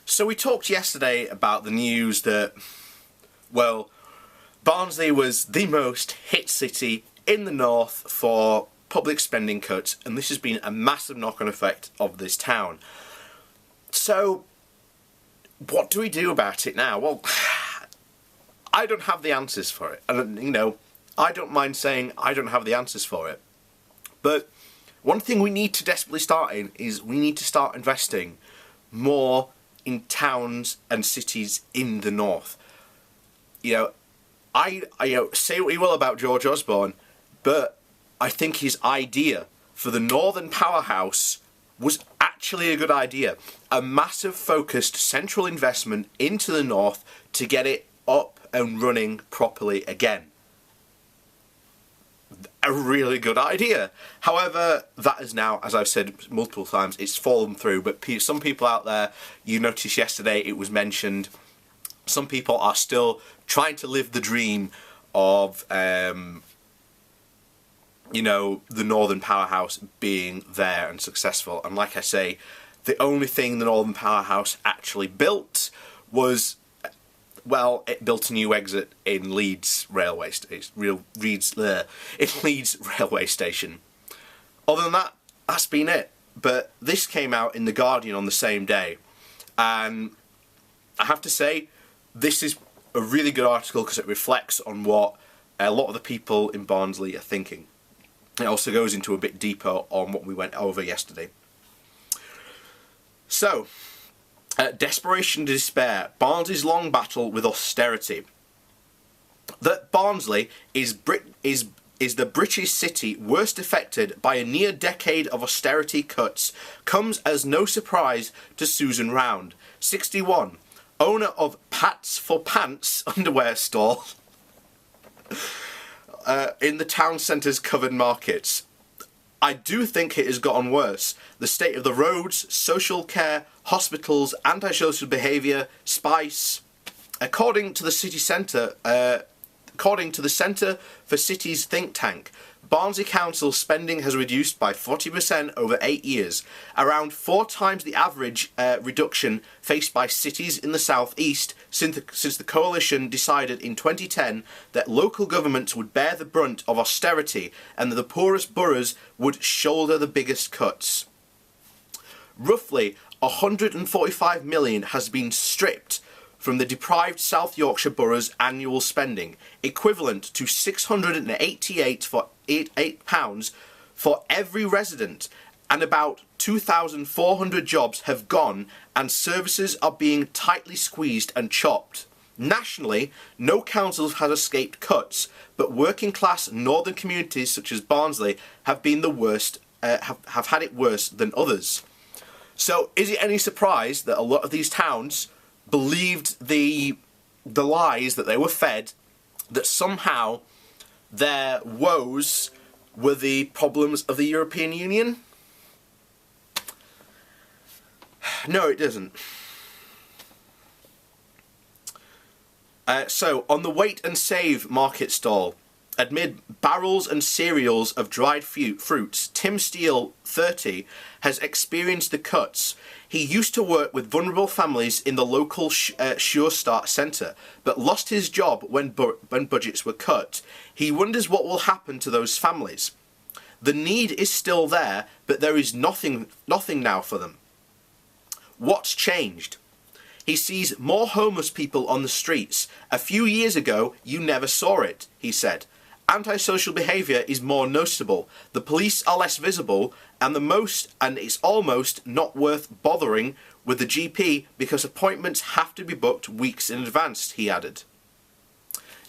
So we talked yesterday about the news that, well, Barnsley was the most hit city in the north for public spending cuts, and this has been a massive knock-on effect of this town. So, what do we do about it now? Well, I don't have the answers for it. And, I don't mind saying I don't have the answers for it. But one thing we need to desperately start in is we need to start investing more in towns and cities in the north. I say what you will about George Osborne, but I think his idea for the Northern Powerhouse was actually a good idea. A massive focused central investment into the north to get it up and running properly again. A really good idea. However, that is now, as I've said multiple times, it's fallen through. But some people out there, you noticed yesterday it was mentioned, some people are still trying to live the dream of, the Northern Powerhouse being there and successful. And like I say, the only thing the Northern Powerhouse actually built was, well, it built a new exit in Leeds railway station. Leeds railway station. Other than that, that's been it. But this came out in The Guardian on the same day, and I have to say, this is a really good article because it reflects on what a lot of the people in Barnsley are thinking. It also goes into a bit deeper on what we went over yesterday. So, desperation to despair, Barnsley's long battle with austerity. That Barnsley is the British city worst affected by a near decade of austerity cuts comes as no surprise to Susan Round, 61, owner of Pats for Pants underwear store in the town centre's covered markets. I do think it has gotten worse. The state of the roads, social care, hospitals, antisocial behaviour, spice. According to the Centre for Cities think tank, Barnsley Council's spending has reduced by 40% over 8 years, around 4 times the average reduction faced by cities in the south east since the coalition decided in 2010 that local governments would bear the brunt of austerity and that the poorest boroughs would shoulder the biggest cuts. Roughly 145 million has been stripped from the deprived South Yorkshire borough's annual spending, equivalent to £688 for every resident, and about 2,400 jobs have gone and services are being tightly squeezed and chopped. Nationally, no council has escaped cuts, but working class northern communities such as Barnsley have been the worst, have had it worse than others. So is it any surprise that a lot of these towns believed the lies that they were fed, that somehow their woes were the problems of the European Union? No, it doesn't. So, on the wait and save market stall, amid barrels and cereals of dried fruits, Tim Steele, 30, has experienced the cuts. He used to work with vulnerable families in the local Sure Start centre, but lost his job when budgets were cut. He wonders what will happen to those families. The need is still there, but there is nothing now for them. What's changed? He sees more homeless people on the streets. A few years ago, you never saw it, he said. Antisocial behaviour is more noticeable. The police are less visible, and it's almost not worth bothering with the GP because appointments have to be booked weeks in advance, he added.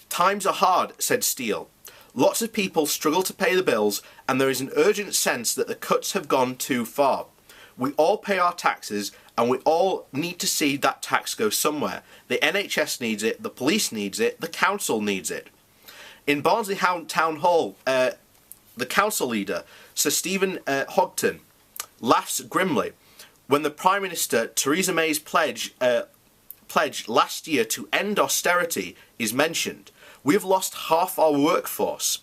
Times are hard, said Steele. Lots of people struggle to pay the bills, and there is an urgent sense that the cuts have gone too far. We all pay our taxes, and we all need to see that tax go somewhere. The NHS needs it, the police needs it, the council needs it. In Barnsley Town Hall, the council leader, Sir Stephen Hogton, laughs grimly when the Prime Minister Theresa May's pledge last year to end austerity is mentioned. We have lost half our workforce.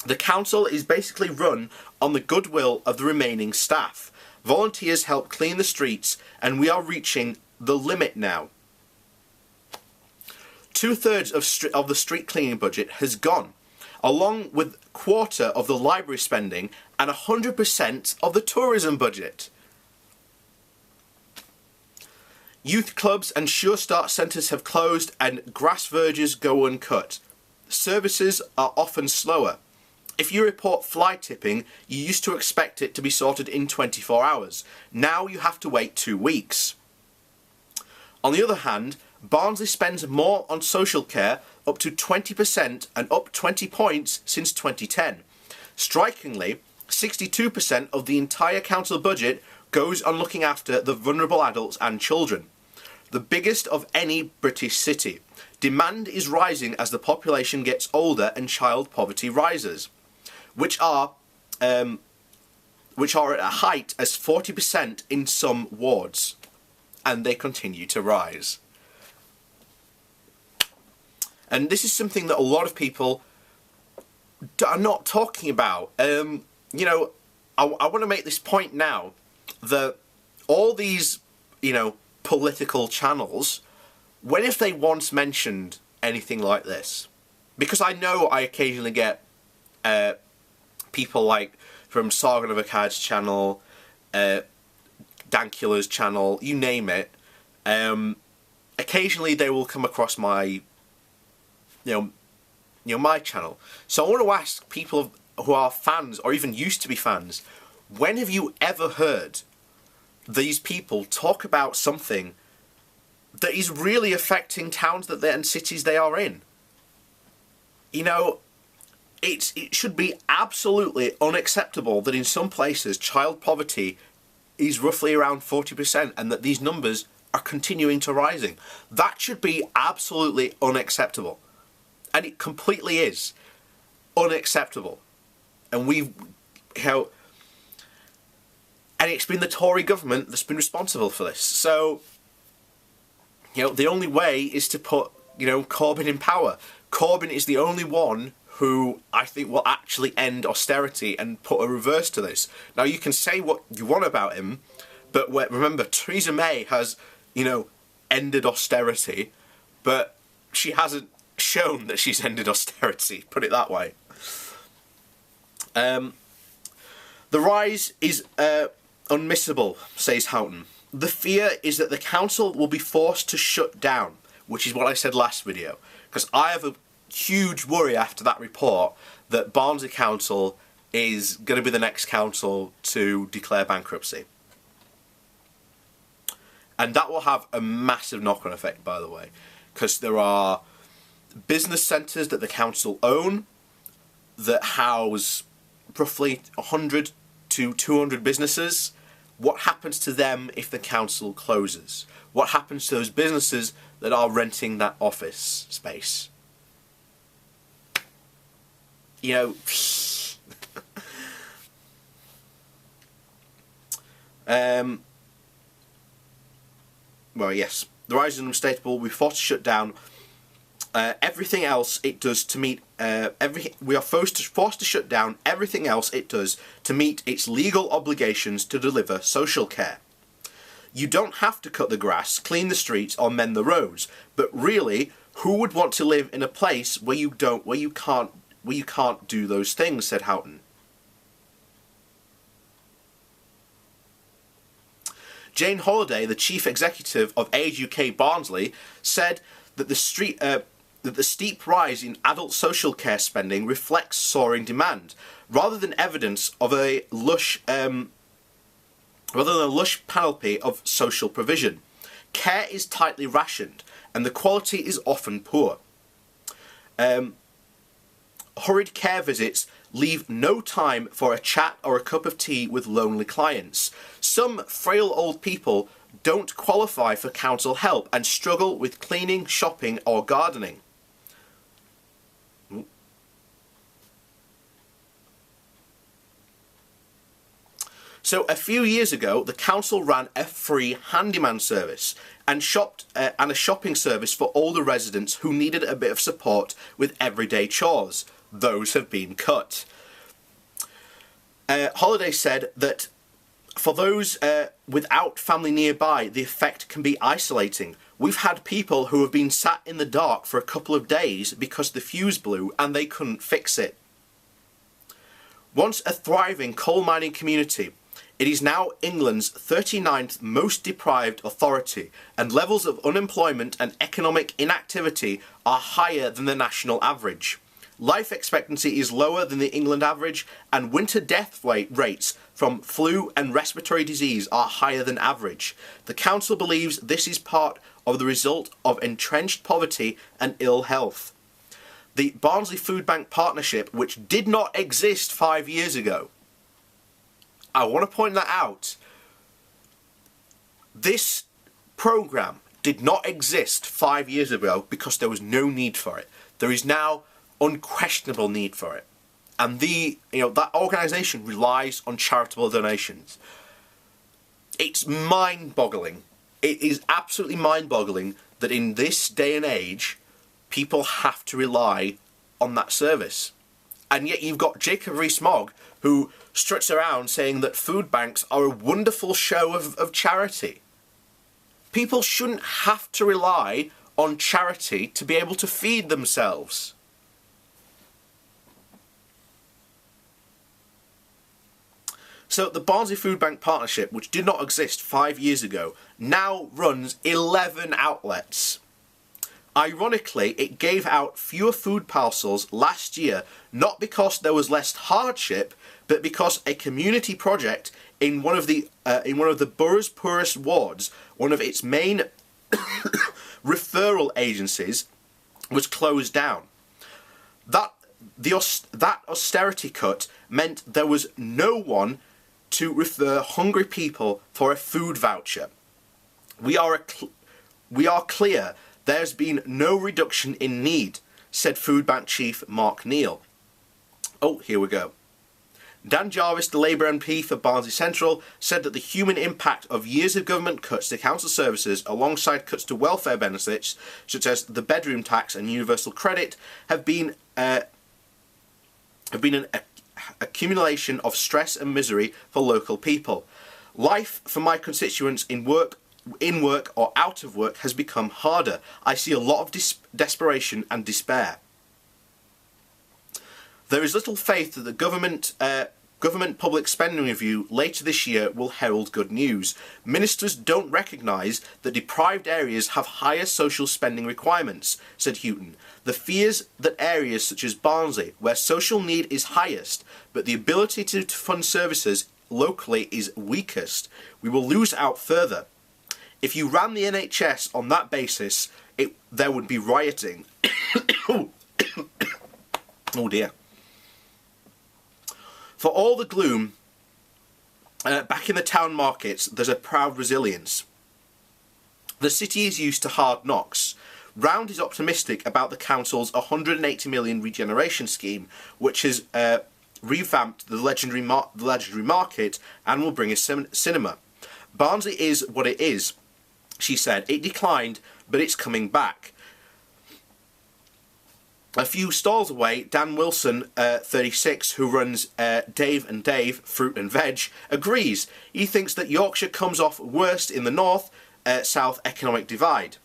The council is basically run on the goodwill of the remaining staff. Volunteers help clean the streets, and we are reaching the limit now. 2/3 of the street cleaning budget has gone, along with a quarter of the library spending and 100% of the tourism budget. Youth clubs and Sure Start centres have closed and grass verges go uncut. Services are often slower. If you report fly tipping, you used to expect it to be sorted in 24 hours. Now you have to wait 2 weeks. On the other hand, Barnsley spends more on social care, up to 20% and up 20 points since 2010. Strikingly, 62% of the entire council budget goes on looking after the vulnerable adults and children. The biggest of any British city. Demand is rising as the population gets older and child poverty rises, which are at a height as 40% in some wards, and they continue to rise. And this is something that a lot of people are not talking about. I want to make this point now that all these, political channels, when if they once mentioned anything like this? Because I know I occasionally get people like from Sargon of Akkad's channel, Dankula's channel, you name it. Occasionally they will come across my, my channel. So I want to ask people who are fans or even used to be fans, when have you ever heard these people talk about something that is really affecting towns and cities they are in? It should be absolutely unacceptable that in some places child poverty is roughly around 40% and that these numbers are continuing to rising. That should be absolutely unacceptable. And it completely is unacceptable. And and it's been the Tory government that's been responsible for this. So, the only way is to put, Corbyn in power. Corbyn is the only one who I think will actually end austerity and put a reverse to this. Now, you can say what you want about him, but remember, Theresa May has, ended austerity, but she hasn't shown that she's ended austerity, put it that way. The rise is unmissable, says Houghton. The fear is that the council will be forced to shut down, which is what I said last video, because I have a huge worry after that report that Barnsley Council is going to be the next council to declare bankruptcy. And that will have a massive knock-on effect, by the way, because there are business centres that the council own that house roughly 100 to 200 businesses. What happens to them if the council closes? What happens to those businesses that are renting that office space? Well, yes, the rise is unmistakable. We're forced to shut down everything else it does to meet. We are forced to shut down everything else it does to meet its legal obligations to deliver social care. You don't have to cut the grass, clean the streets, or mend the roads. But really, who would want to live in a place where you can't do those things? Said Houghton. Jane Holiday, the chief executive of Age UK Barnsley, said that the steep rise in adult social care spending reflects soaring demand, rather than evidence of a lush panoply of social provision. Care is tightly rationed, and the quality is often poor. Hurried care visits leave no time for a chat or a cup of tea with lonely clients. Some frail old people don't qualify for council help and struggle with cleaning, shopping, or gardening. So a few years ago, the council ran a free handyman service and a shopping service for older residents who needed a bit of support with everyday chores. Those have been cut. Holiday said that For those without family nearby, the effect can be isolating. We've had people who have been sat in the dark for a couple of days because the fuse blew and they couldn't fix it. Once a thriving coal mining community, it is now England's 39th most deprived authority, and levels of unemployment and economic inactivity are higher than the national average. Life expectancy is lower than the England average, and winter death rates from flu and respiratory disease are higher than average. The council believes this is part of the result of entrenched poverty and ill health. The Barnsley Food Bank Partnership, which did not exist 5 years ago, I want to point that out. This programme did not exist 5 years ago because there was no need for it. There is now unquestionable need for it. And that organisation relies on charitable donations. It's mind-boggling. It is absolutely mind-boggling that in this day and age, people have to rely on that service. And yet you've got Jacob Rees-Mogg, who struts around saying that food banks are a wonderful show of charity. People shouldn't have to rely on charity to be able to feed themselves. So the Barnsley Food Bank Partnership, which did not exist 5 years ago, now runs 11 outlets. Ironically, it gave out fewer food parcels last year, not because there was less hardship, but because a community project in one of the borough's poorest wards, one of its main referral agencies, was closed down. That austerity cut meant there was no one to refer hungry people for a food voucher. We are clear there's been no reduction in need, said Food Bank Chief Mark Neal. Oh, here we go. Dan Jarvis, the Labour MP for Barnsley Central, said that the human impact of years of government cuts to council services alongside cuts to welfare benefits, such as the bedroom tax and universal credit, have been an accumulation of stress and misery for local people. Life for my constituents in work or out of work has become harder. I see a lot of desperation and despair. There is little faith that the government public spending review later this year will herald good news. Ministers don't recognise that deprived areas have higher social spending requirements, said Houghton. The fears that areas such as Barnsley, where social need is highest, but the ability to fund services locally is weakest, we will lose out further. If you ran the NHS on that basis, there would be rioting. Oh dear. For all the gloom, back in the town markets, there's a proud resilience. The city is used to hard knocks. Round is optimistic about the council's £180 million regeneration scheme, which has revamped the legendary market and will bring a cinema. Barnsley is what it is, she said. It declined, but it's coming back. A few stalls away, Dan Wilson, 36, who runs Dave and Dave, Fruit and Veg, agrees. He thinks that Yorkshire comes off worst in the north-south economic divide.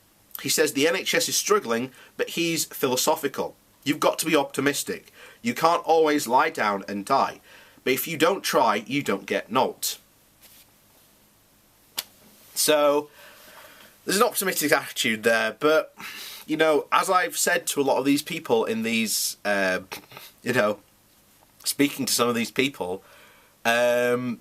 He says the NHS is struggling, but he's philosophical. You've got to be optimistic. You can't always lie down and die. But if you don't try, you don't get knocked. So, there's an optimistic attitude there, but you know, as I've said to a lot of these people in these, speaking to some of these people, one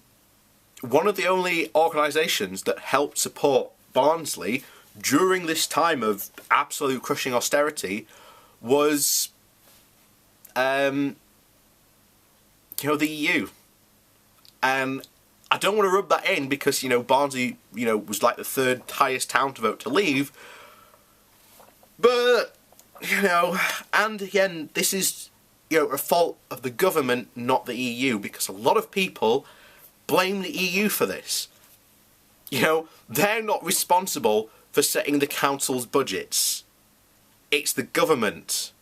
of the only organisations that helped support Barnsley during this time of absolute crushing austerity was, the EU. And I don't want to rub that in because, Barnsley, was like the third highest town to vote to leave. But, and again, this is, a fault of the government, not the EU, because a lot of people blame the EU for this. They're not responsible for setting the council's budgets. It's the government.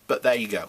But there you go.